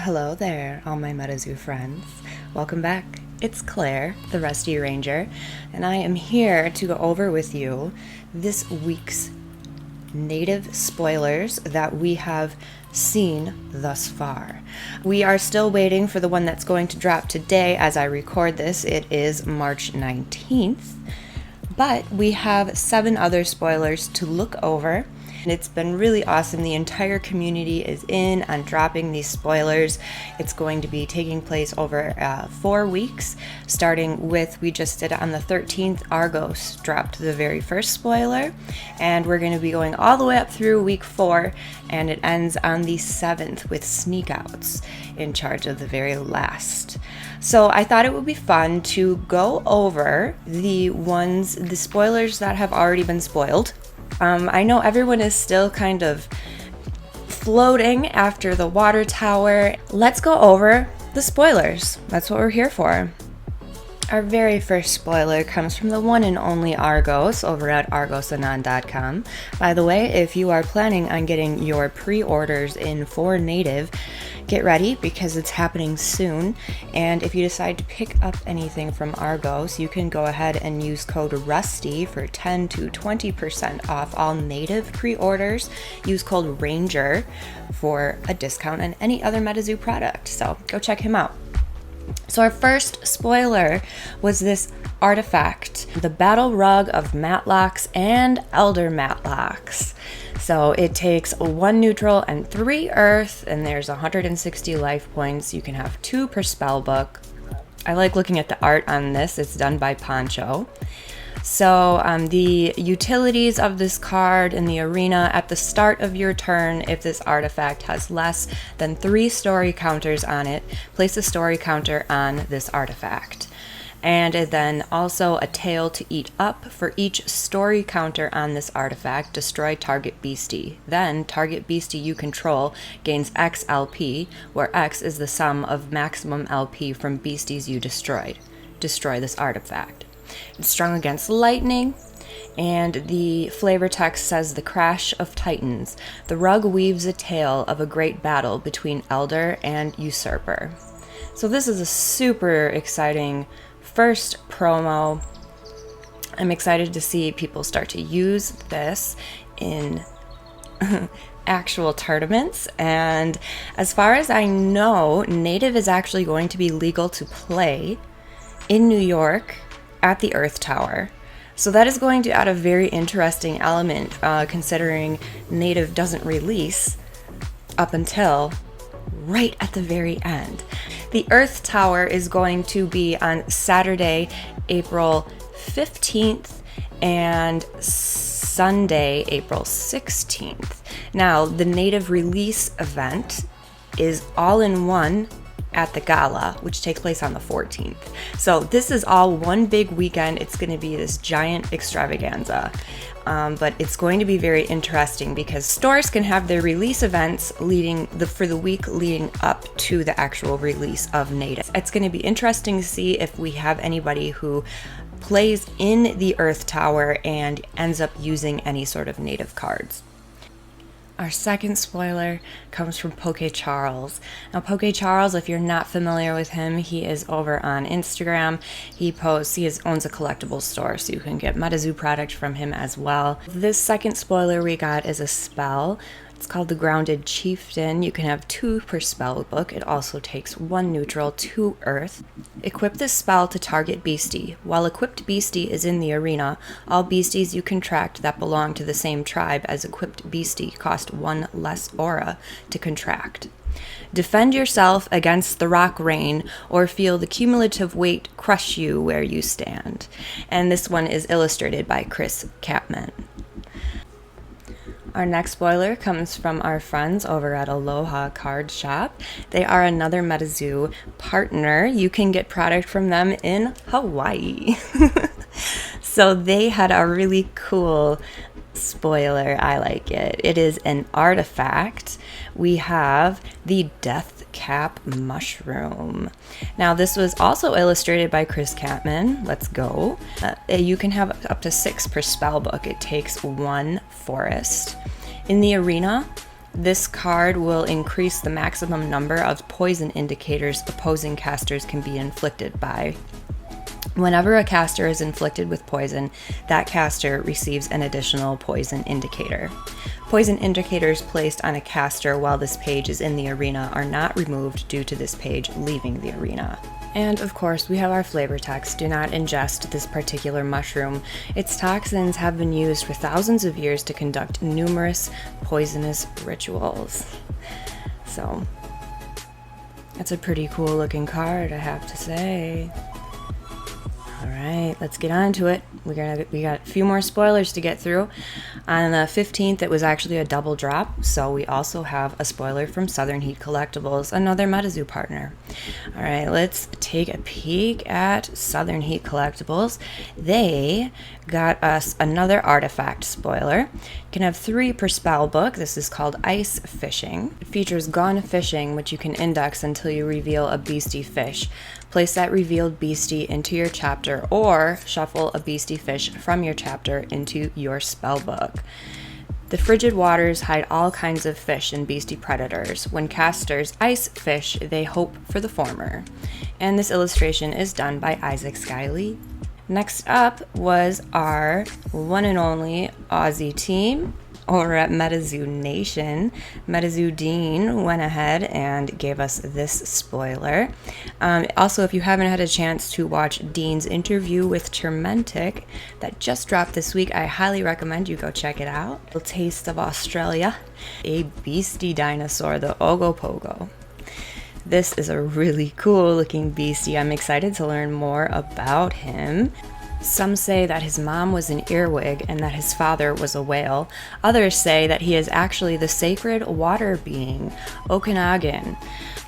Hello there, all my MetaZoo friends. Welcome back. It's Claire, the Rusty Ranger, and I am here to go over with you this week's native spoilers that we have seen thus far. We are still waiting for the one that's going to drop today as I record this. It is March 19th, but we have 7 other spoilers to look over. And it's been really awesome. The entire community is in on dropping these spoilers. It's going to be taking place over 4 weeks, starting with, we just did it on the 13th, Argos dropped the very first spoiler, and we're going to be going all the way up through week 4, and it ends on the 7th with Sneak Outs in charge of the very last. So I thought it would be fun to go over the spoilers that have already been spoiled. I know everyone is still kind of floating after the water tower. Let's go over the spoilers. That's what we're here for. Our very first spoiler comes from the one and only Argos over at argosanon.com. By the way, if you are planning on getting your pre-orders in for native, get ready because it's happening soon. And if you decide to pick up anything from Argos, you can go ahead and use code RUSTY for 10 to 20% off all native pre-orders. Use code RANGER for a discount on any other MetaZoo product. So go check him out. So our first spoiler was this artifact, the Battle Rug of Matlocks and Elder Matlocks. So it takes 1 neutral and 3 earth, and there's 160 life points. You can have 2 per spell book. I like looking at the art on this. It's done by Poncho. So the utilities of this card in the arena: at the start of your turn, if this artifact has less than 3 story counters on it, place a story counter on this artifact. And then also a tail to eat up. For each story counter on this artifact, destroy target Beastie. Then target Beastie you control gains X LP, where X is the sum of maximum LP from beasties you destroyed. Destroy this artifact. It's strong against lightning, and the flavor text says, the crash of titans. The rug weaves a tale of a great battle between Elder and Usurper. So this is a super exciting first promo. I'm excited to see people start to use this in actual tournaments. And as far as I know, native is actually going to be legal to play in New York at the Earth Tower. So that is going to add a very interesting element, considering native doesn't release up until right at the very end. The Earth Tower is going to be on Saturday, April 15th and Sunday, April 16th. Now, the native release event is all in one at the gala, which takes place on the 14th. So this is all one big weekend. It's going to be this giant extravaganza. But it's going to be very interesting because stores can have their release events for the week leading up to the actual release of native. It's going to be interesting to see if we have anybody who plays in the Earth Tower and ends up using any sort of native cards. Our second spoiler comes from Poke Charles. Now, Poke Charles, if you're not familiar with him, he is over on Instagram. He owns a collectibles store, so you can get MetaZoo product from him as well. This second spoiler we got is a spell. It's called the Grounded Chieftain. You can have 2 per spell book. It also takes 1 neutral, 2 earth. Equip this spell to target Beastie. While equipped Beastie is in the arena, all beasties you contract that belong to the same tribe as equipped Beastie cost 1 less aura to contract. Defend yourself against the rock rain or feel the cumulative weight crush you where you stand. And this one is illustrated by Chris Capman. Our next spoiler comes from our friends over at Aloha Card Shop. They are another MetaZoo partner. You can get product from them in Hawaii. So they had a really cool spoiler. I like it. It is an artifact. We have the Death Cap Mushroom. Now, this was also illustrated by Chris Catman. Let's go. You can have up to 6 per spell book. It takes 1 forest. In the arena, This card will increase the maximum number of poison indicators opposing casters can be inflicted by. Whenever a caster is inflicted with poison, that caster receives an additional poison indicator. Poison indicators placed on a caster while this page is in the arena are not removed due to this page leaving the arena. And of course, we have our flavor text. Do not ingest this particular mushroom. Its toxins have been used for thousands of years to conduct numerous poisonous rituals. So, that's a pretty cool looking card, I have to say. All right, let's get on to it. We got a few more spoilers to get through. On the 15th, it was actually a double drop, so we also have a spoiler from Southern Heat Collectibles, another MetaZoo partner. All right, let's take a peek at Southern Heat Collectibles. They got us another artifact spoiler. You can have 3 per spell book. This is called Ice Fishing. It features Gone Fishing, which you can index until you reveal a Beastie fish. Place that revealed Beastie into your chapter, or shuffle a Beastie fish from your chapter into your spellbook. The frigid waters hide all kinds of fish and beastie predators. When casters ice fish, they hope for the former. And this illustration is done by Isaac Skyley. Next up was our one and only Aussie team over at MetaZoo Nation. MetaZoo Dean went ahead and gave us this spoiler. Also, if you haven't had a chance to watch Dean's interview with Termentic that just dropped this week, I highly recommend you go check it out. A taste of Australia, a beastie dinosaur, the Ogo Pogo. This is a really cool looking beastie. I'm excited to learn more about him. Some say that his mom was an earwig and that his father was a whale. Others say that he is actually the sacred water being, Okanagan,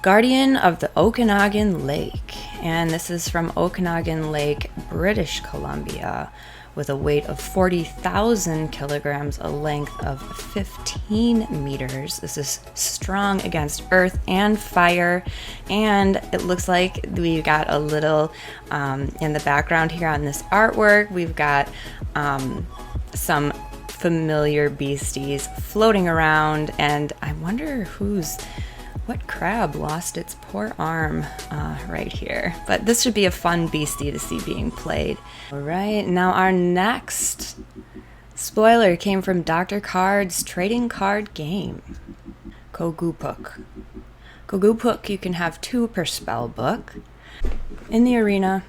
guardian of the Okanagan Lake. And this is from Okanagan Lake, British Columbia, with a weight of 40,000 kilograms, a length of 15 meters. This is strong against earth and fire, and it looks like we've got a little, in the background here on this artwork, we've got some familiar beasties floating around, and I wonder what crab lost its poor arm right here. But this should be a fun beastie to see being played. All right, now our next spoiler came from Dr. Card's trading card game, Kogupuk. Kogupuk, you can have 2 per spell book. In the arena,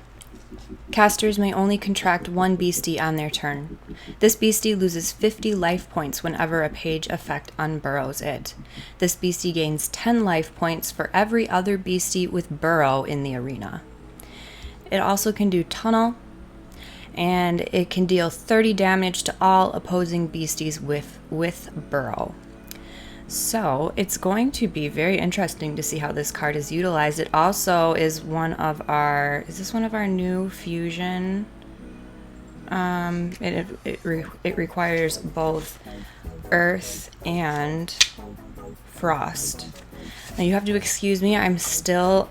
casters may only contract 1 beastie on their turn. This beastie loses 50 life points whenever a page effect unburrows it. This beastie gains 10 life points for every other beastie with burrow in the arena. It also can do tunnel, and it can deal 30 damage to all opposing beasties with burrow. So it's going to be very interesting to see how this card is utilized. It also is is this one of our new fusion? It requires both earth and frost. Now you have to excuse me, I'm still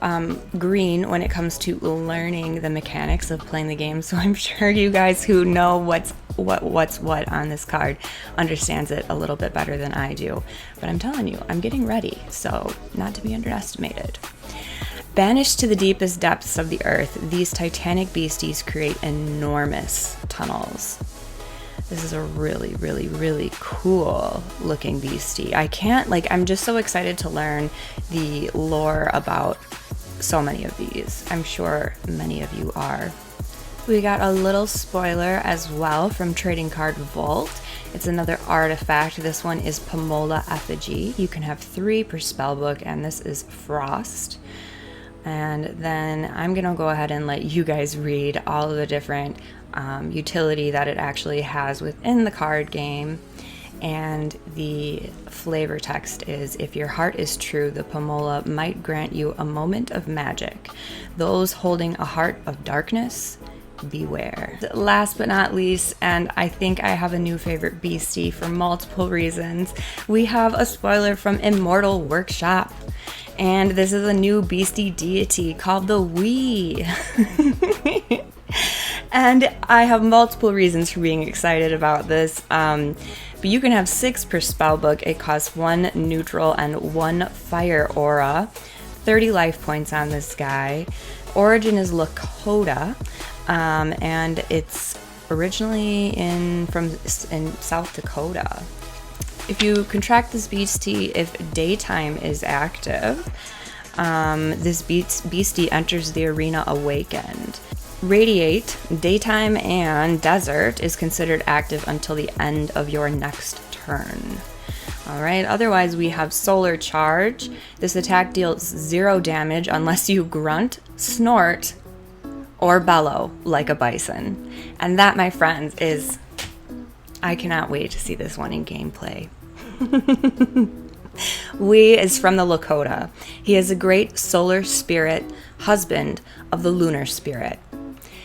green when it comes to learning the mechanics of playing the game, so I'm sure you guys who know what's what on this card understands it a little bit better than I do. But I'm telling you, I'm getting ready, so not to be underestimated. Banished to the deepest depths of the earth, these titanic beasties create enormous tunnels. This is a really, really, really cool looking beastie. I'm just so excited to learn the lore about so many of these. I'm sure many of you are. We got a little spoiler as well from Trading Card Vault. It's another artifact. This one is Pomola Effigy. You can have 3 per spellbook, and this is Frost. And then I'm gonna go ahead and let you guys read all of the different utility that it actually has within the card game. And the flavor text is, if your heart is true, the Pomola might grant you a moment of magic. Those holding a heart of darkness, beware. Last but not least, and I think I have a new favorite beastie for multiple reasons, we have a spoiler from Immortal Workshop. And this is a new beastie deity called the Wee. And I have multiple reasons for being excited about this. but you can have 6 per spell book. It costs 1 neutral and 1 fire aura. 30 life points on this guy. Origin is Lakota, and it's originally in South Dakota. If you contract this Beastie, if daytime is active, this Beastie enters the arena awakened. Radiate, daytime, and desert is considered active until the end of your next turn. Alright, otherwise we have Solar Charge. This attack deals 0 damage unless you grunt, snort, or bellow like a bison. And that, my friends, is... I cannot wait to see this one in gameplay. Wee is from the Lakota. He is a great solar spirit, husband of the lunar spirit.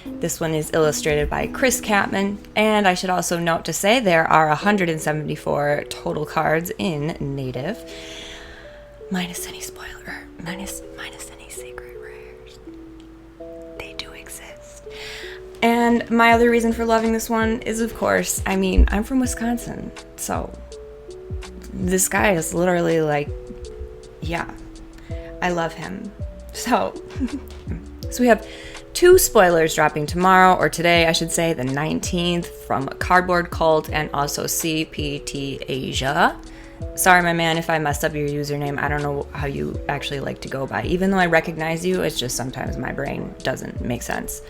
This one is illustrated by Chris Catman, and I should also note to say there are 174 total cards in Native, minus any spoiler, minus any secret rares. They do exist. And my other reason for loving this one is, of course, I mean, I'm from Wisconsin, so this guy is literally like, yeah, I love him. So we have 2 spoilers dropping tomorrow, or today, I should say, the 19th, from Cardboard Cult and also CPT Asia. Sorry, my man, if I messed up your username. I don't know how you actually like to go by. Even though I recognize you, it's just sometimes my brain doesn't make sense.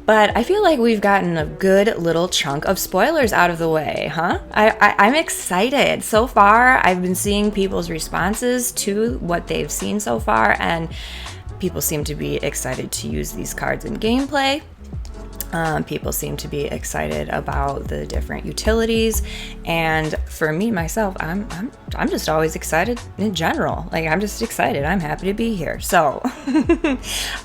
But I feel like we've gotten a good little chunk of spoilers out of the way, huh? I'm excited. So far, I've been seeing people's responses to what they've seen so far, and people seem to be excited to use these cards in gameplay. People seem to be excited about the different utilities, and for me myself, I'm just always excited in general. Like, I'm just excited. I'm happy to be here. So,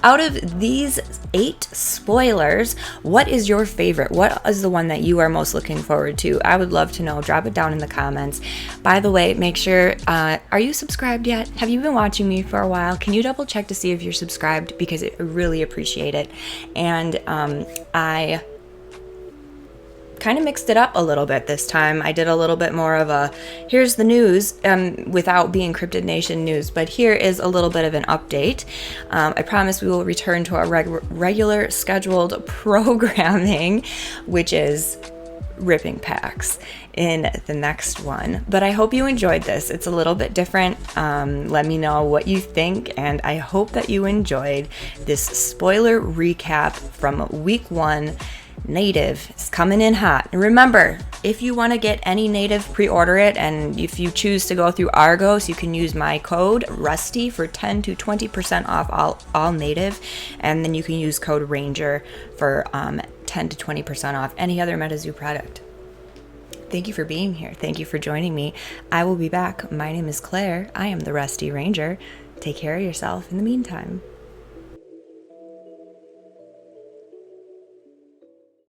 out of these 8 spoilers, what is your favorite? What is the one that you are most looking forward to? I would love to know. Drop it down in the comments. By the way, make sure, are you subscribed yet? Have you been watching me for a while? Can you double check to see if you're subscribed? Because I really appreciate it. And I kind of mixed it up a little bit this time. I did a little bit more of a, here's the news, without being Cryptid Nation news, but here is a little bit of an update. I promise we will return to our regular scheduled programming, which is ripping packs in the next one. But I hope you enjoyed this. It's a little bit different. Let me know what you think, and I hope that you enjoyed this spoiler recap from week 1. Native is coming in hot. And remember, if you want to get any Native, pre-order it, and if you choose to go through Argos, you can use my code RUSTY for 10 to 20% off all Native, and then you can use code RANGER for 10 to 20% off any other MetaZoo product. Thank you for being here. Thank you for joining me. I will be back. My name is Claire. I am the Rusty Ranger. Take care of yourself in the meantime.